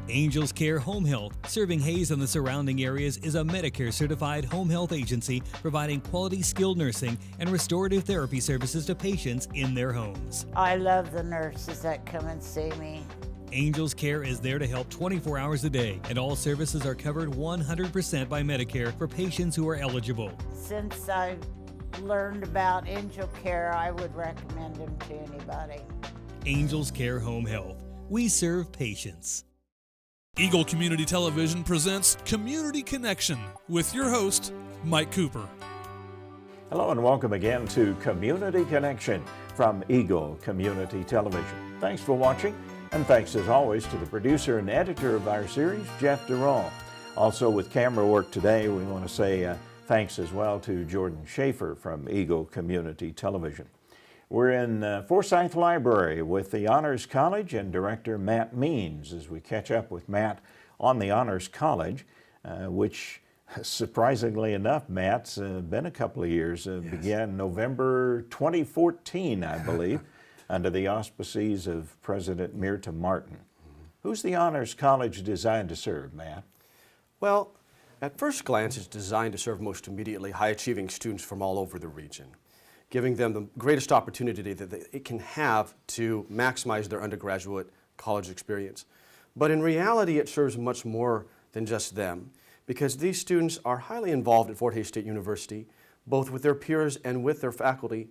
Angels Care Home Health, serving Hayes and the surrounding areas, is a Medicare-certified home health agency providing quality skilled nursing and restorative therapy services to patients in their homes. I love the nurses that come and see me. Angels Care is there to help 24 hours a day, and all services are covered 100% by Medicare for patients who are eligible. Since I've learned about Angel Care, I would recommend them to anybody. Angels Care Home Health. We serve patients. Eagle Community Television presents Community Connection with your host, Mike Cooper. Hello and welcome again to Community Connection from Eagle Community Television. Thanks for watching, and thanks as always to the producer and editor of our series, Jeff Durall. Also with camera work today, we want to say thanks as well to Jordan Schaefer from Eagle Community Television. We're in Forsyth Library with the Honors College and Director Matt Means as we catch up with Matt on the Honors College, which surprisingly enough, Matt's been a couple of years. Yes. Began November 2014, I believe, under the auspices of President Myrta Martin. Who's the Honors College designed to serve, Matt? Well, at first glance, it's designed to serve most immediately high-achieving students from all over the region, giving them the greatest opportunity that it can have to maximize their undergraduate college experience. But in reality, it serves much more than just them, because these students are highly involved at Fort Hays State University, both with their peers and with their faculty,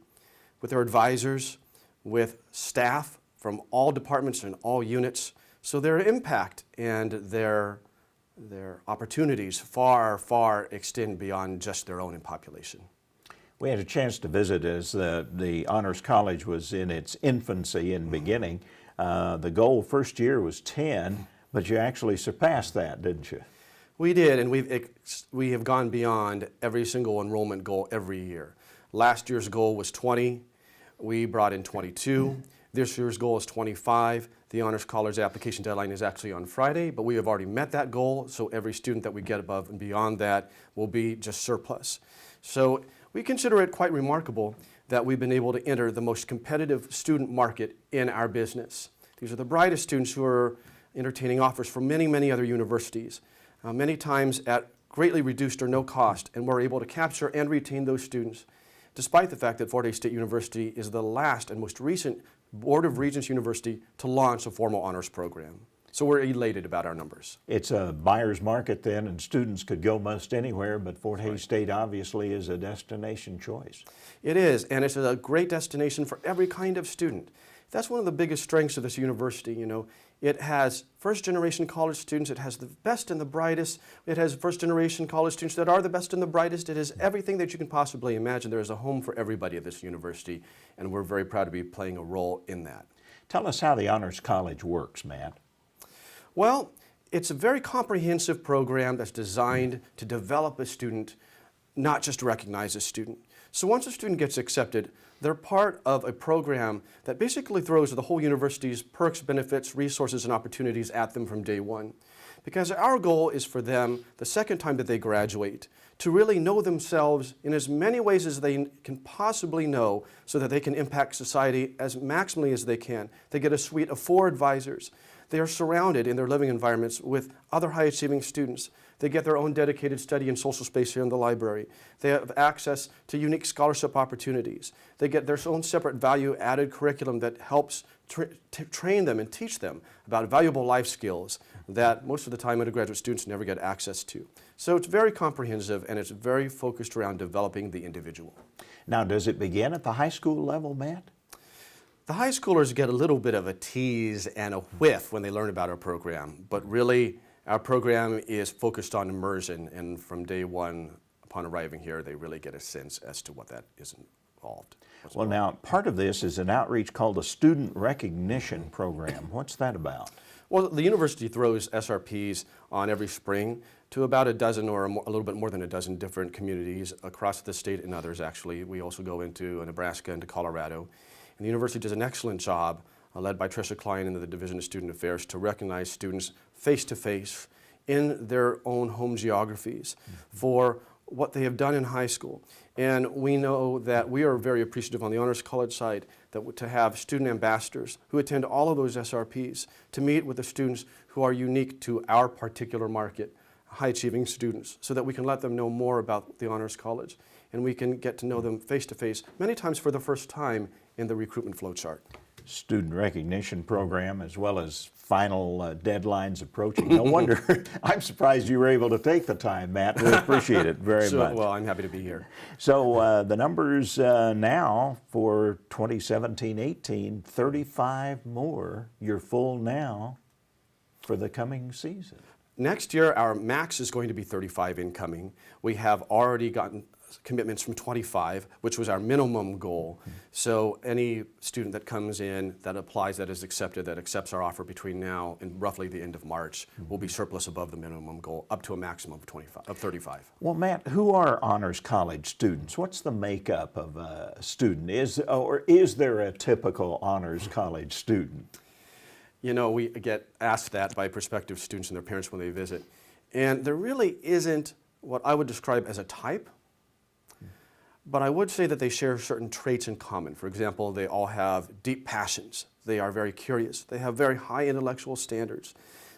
with their advisors, with staff from all departments and all units. So their impact and their opportunities far extend beyond just their own population. We had a chance to visit as the Honors College was in its infancy and beginning. The goal first year was 10, but you actually surpassed that, didn't you? We did, and we have gone beyond every single enrollment goal every year. Last year's goal was 20. We brought in 22. This year's goal is 25. The Honors College application deadline is actually on Friday, but we have already met that goal, so every student that we get above and beyond that will be just surplus. So we consider it quite remarkable that we've been able to enter the most competitive student market in our business. These are the brightest students who are entertaining offers from many other universities, many times at greatly reduced or no cost, and we're able to capture and retain those students, despite the fact that Fort Hays State University is the last and most recent Board of Regents university to launch a formal honors program. So we're elated about our numbers. It's a buyer's market then, and students could go most anywhere, but Fort Hays State obviously is a destination choice. It is, and it's a great destination for every kind of student. That's one of the biggest strengths of this university. You know, it has first-generation college students, it has the best and the brightest, it has first-generation college students that are the best and the brightest, it has everything that you can possibly imagine. There is a home for everybody at this university, and we're very proud to be playing a role in that. Tell us how the Honors College works, Matt. Well, it's a very comprehensive program that's designed to develop a student, not just to recognize a student. So once a student gets accepted, they're part of a program that basically throws the whole university's perks, benefits, resources, and opportunities at them from day one. Because our goal is for them, the second time that they graduate, to really know themselves in as many ways as they can possibly know so that they can impact society as maximally as they can. They get a suite of 4 advisors. They are surrounded in their living environments with other high-achieving students. They get their own dedicated study and social space here in the library. They have access to unique scholarship opportunities. They get their own separate value-added curriculum that helps train them and teach them about valuable life skills that most of the time undergraduate students never get access to. So it's very comprehensive, and it's very focused around developing the individual. Now, does it begin at the high school level, Matt? The high schoolers get a little bit of a tease and a whiff when they learn about our program, but really our program is focused on immersion, and from day one upon arriving here they really get a sense as to what that is involved. Well, now part of this is an outreach called the Student Recognition Program. What's that about? Well, the university throws SRPs on every spring to about a dozen or a little bit more than a dozen different communities across the state and others actually. We also go into Nebraska and to Colorado. And the university does an excellent job, led by Tricia Klein in the Division of Student Affairs, to recognize students face-to-face in their own home geographies for what they have done in high school. And we know that we are very appreciative on the Honors College side to have student ambassadors who attend all of those SRPs to meet with the students who are unique to our particular market, high-achieving students, so that we can let them know more about the Honors College and we can get to know them face-to-face, many times for the first time in the recruitment flow chart. Student recognition program as well as final deadlines approaching. No wonder. I'm surprised you were able to take the time, Matt. We appreciate it very much. Well, I'm happy to be here. So the numbers now for 2017-18, 35 more. You're full now for the coming season. Next year, our max is going to be 35 incoming. We have already gotten commitments from 25, which was our minimum goal. So any student that comes in, that applies, that is accepted, that accepts our offer between now and roughly the end of March, will be surplus above the minimum goal, up to a maximum of 35. Well, Matt, who are Honors College students? What's the makeup of a student? Is there a typical Honors College student? You know, we get asked that by prospective students and their parents when they visit. And there really isn't what I would describe as a type. But I would say that they share certain traits in common. For example, they all have deep passions. They are very curious. They have very high intellectual standards.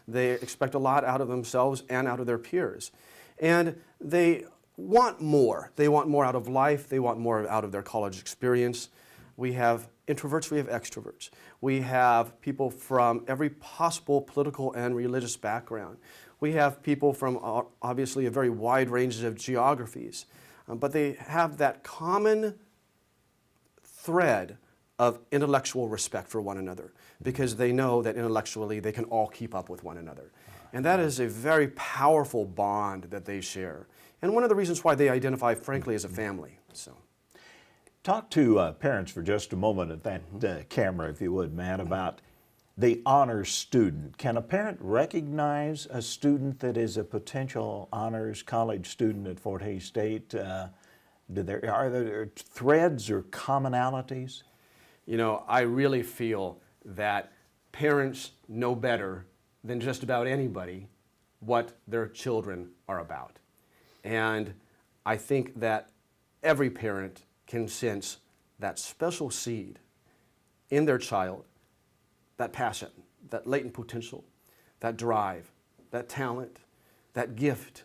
They expect a lot out of themselves and out of their peers. And they want more. They want more out of life. They want more out of their college experience. We have introverts, we have extroverts. We have people from every possible political and religious background. We have people from obviously a very wide range of geographies. But they have that common thread of intellectual respect for one another because they know that intellectually they can all keep up with one another. And that is a very powerful bond that they share. And one of the reasons why they identify, frankly, as a family. So, talk to parents for just a moment at that camera, if you would, Matt, about the honors student. Can a parent recognize a student that is a potential honors college student at Fort Hays State? Are there threads or commonalities? You know, I really feel that parents know better than just about anybody what their children are about. And I think that every parent can sense that special seed in their child, that passion, that latent potential, that drive, that talent, that gift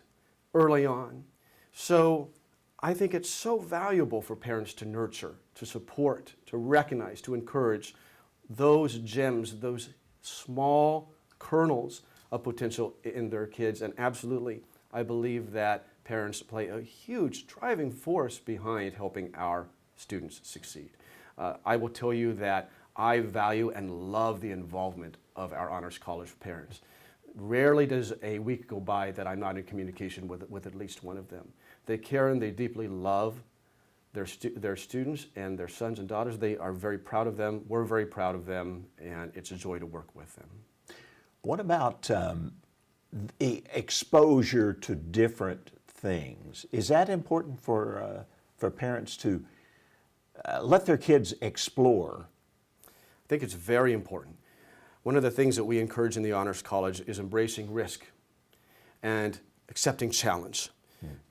early on. So I think it's so valuable for parents to nurture, to support, to recognize, to encourage those gems, those small kernels of potential in their kids. And absolutely, I believe that parents play a huge driving force behind helping our students succeed. I will tell you that I value and love the involvement of our Honors College parents. Rarely does a week go by that I'm not in communication with at least one of them. They care and they deeply love their students and their sons and daughters. They are very proud of them. We're very proud of them, and it's a joy to work with them. What about the exposure to different things? Is that important for parents to let their kids explore? I think it's very important. One of the things that we encourage in the Honors College is embracing risk and accepting challenge,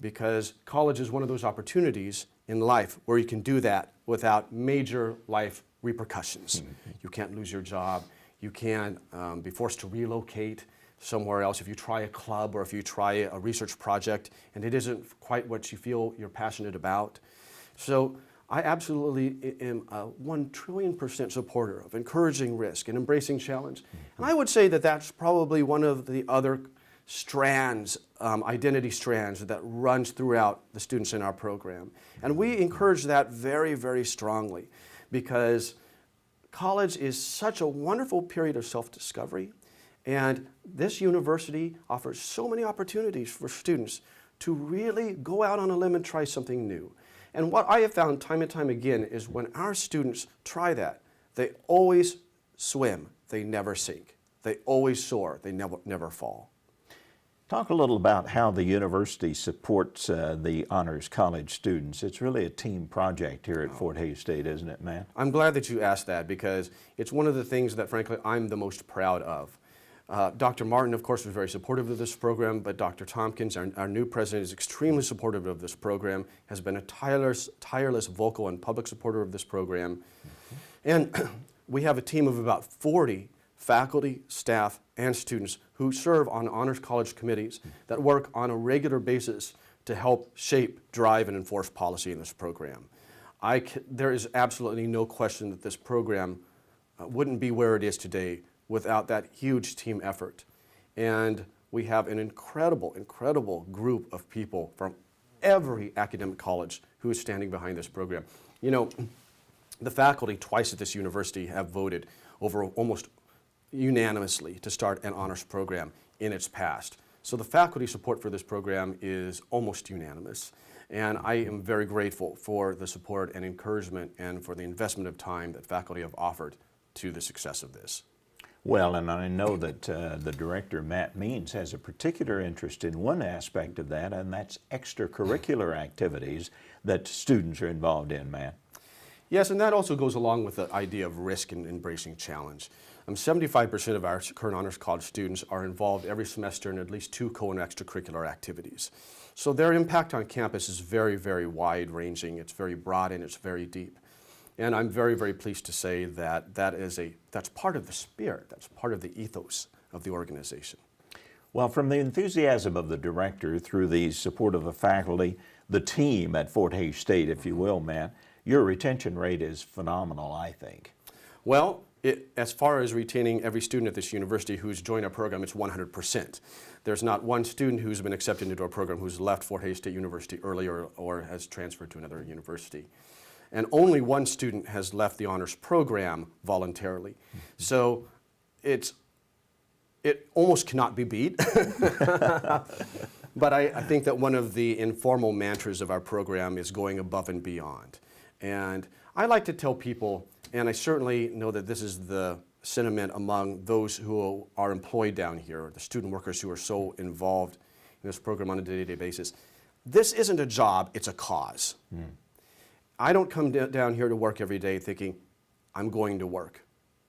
because college is one of those opportunities in life where you can do that without major life repercussions. You can't lose your job. You can be forced to relocate somewhere else if you try a club or if you try a research project and it isn't quite what you feel you're passionate about. So I absolutely am a 1,000,000,000% supporter of encouraging risk and embracing challenge. And I would say that that's probably one of the other strands, identity strands that runs throughout the students in our program. And we encourage that very, very strongly because college is such a wonderful period of self-discovery. And this university offers so many opportunities for students to really go out on a limb and try something new. And what I have found time and time again is when our students try that, they always swim, they never sink. They always soar, they never fall. Talk a little about how the university supports the Honors College students. It's really a team project here at Fort Hays State, isn't it, Matt? I'm glad that you asked that because it's one of the things that, frankly, I'm the most proud of. Dr. Martin, of course, was very supportive of this program, but Dr. Tompkins, our new president, is extremely supportive of this program, has been a tireless vocal and public supporter of this program. And we have a team of about 40 faculty, staff, and students who serve on honors college committees that work on a regular basis to help shape, drive, and enforce policy in this program. There is absolutely no question that this program wouldn't be where it is today without that huge team effort. And we have an incredible group of people from every academic college who is standing behind this program. You know, the faculty twice at this university have voted over almost unanimously to start an honors program in its past. So the faculty support for this program is almost unanimous. And I am very grateful for the support and encouragement and for the investment of time that faculty have offered to the success of this. Well, and I know that the director, Matt Means, has a particular interest in one aspect of that, and that's extracurricular activities that students are involved in, Matt. Yes, and that also goes along with the idea of risk and embracing challenge. 75% of our current honors college students are involved every semester in at least 2 co- and extracurricular activities. So their impact on campus is very wide-ranging. It's very broad and it's very deep. And I'm very pleased to say that that's part of the spirit, that's part of the ethos of the organization. Well, from the enthusiasm of the director through the support of the faculty, the team at Fort Hays State, if you will, Matt, your retention rate is phenomenal, I think. Well, as far as retaining every student at this university who's joined our program, it's 100%. There's not one student who's been accepted into our program who's left Fort Hays State University earlier or has transferred to another university. And only one student has left the honors program voluntarily. So it almost cannot be beat. But I think that one of the informal mantras of our program is going above and beyond. And I like to tell people, and I certainly know that this is the sentiment among those who are employed down here, the student workers who are so involved in this program on a day-to-day basis, this isn't a job, it's a cause. I don't come down here to work every day thinking, I'm going to work.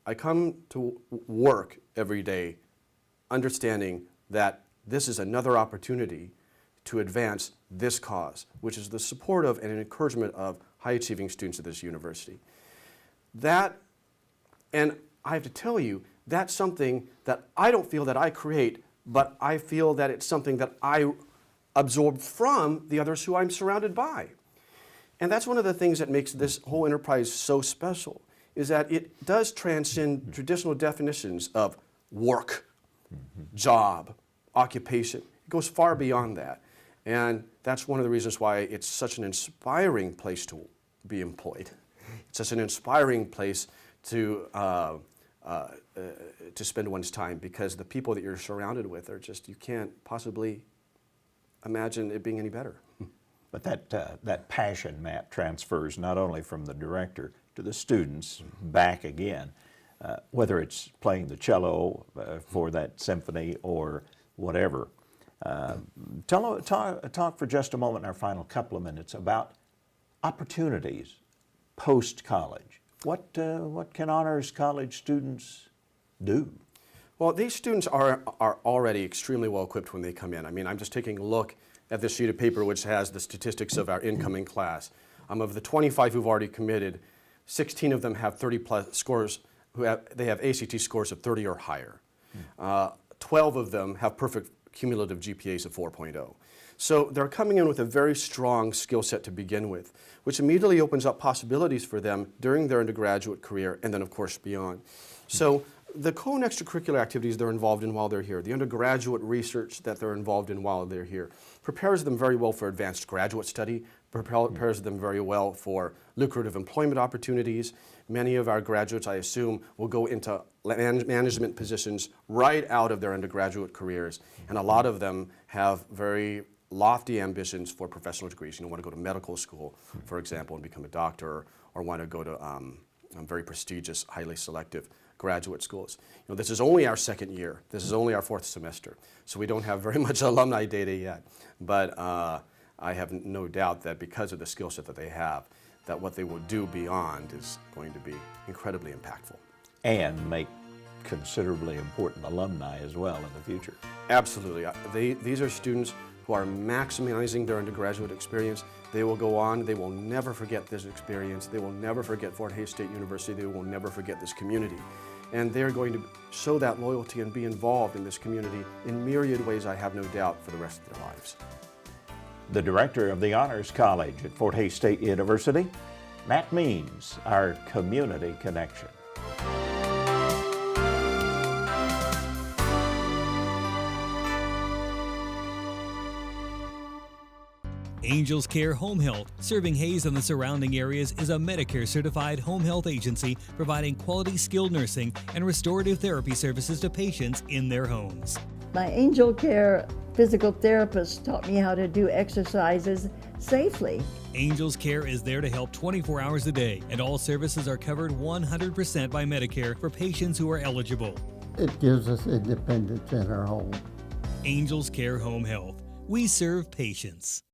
I come to work every day understanding that this is another opportunity to advance this cause, which is the support of and an encouragement of high-achieving students at this university. That, and I have to tell you, that's something that I don't feel that I create, but I feel that it's something that I absorb from the others who I'm surrounded by. And that's one of the things that makes this whole enterprise so special, is that it does transcend traditional definitions of work, job, occupation. It goes far beyond that. And that's one of the reasons why it's such an inspiring place to be employed. It's such an inspiring place to spend one's time, because the people that you're surrounded with are just, you can't possibly imagine it being any better. But that passion, Matt, transfers not only from the director to the students back again, whether it's playing the cello for that symphony or whatever. Talk for just a moment in our final couple of minutes about opportunities post-college. What can honors college students do? Well, these students are already extremely well equipped when they come in. I mean, I'm just taking a look at this sheet of paper which has the statistics of our incoming class. Of the 25 who've already committed, 16 of them have 30+ scores, they have ACT scores of 30 or higher. 12 of them have perfect cumulative GPAs of 4.0. So they're coming in with a very strong skill set to begin with, which immediately opens up possibilities for them during their undergraduate career and then, of course, beyond. So the co- and extracurricular activities they're involved in while they're here, the undergraduate research that they're involved in while they're here, prepares them very well for advanced graduate study, prepares them very well for lucrative employment opportunities. Many of our graduates, I assume, will go into management positions right out of their undergraduate careers, and a lot of them have very lofty ambitions for professional degrees. You know, want to go to medical school, for example, and become a doctor, or want to go to very prestigious, highly selective graduate schools. You know, this is only our second year. This is only our 4th semester, so we don't have very much alumni data yet. But I have no doubt that because of the skill set that they have, that what they will do beyond is going to be incredibly impactful. And make considerably important alumni as well in the future. Absolutely. These are students who are maximizing their undergraduate experience. They will go on, they will never forget this experience. They will never forget Fort Hays State University. They will never forget this community. And they're going to show that loyalty and be involved in this community in myriad ways, I have no doubt, for the rest of their lives. The director of the Honors College at Fort Hays State University, Matt Means, our Community Connection. Angels Care Home Health, serving Hays and the surrounding areas, is a Medicare-certified home health agency providing quality skilled nursing and restorative therapy services to patients in their homes. My Angel Care physical therapist taught me how to do exercises safely. Angels Care is there to help 24 hours a day, and all services are covered 100% by Medicare for patients who are eligible. It gives us independence in our home. Angels Care Home Health. We serve patients.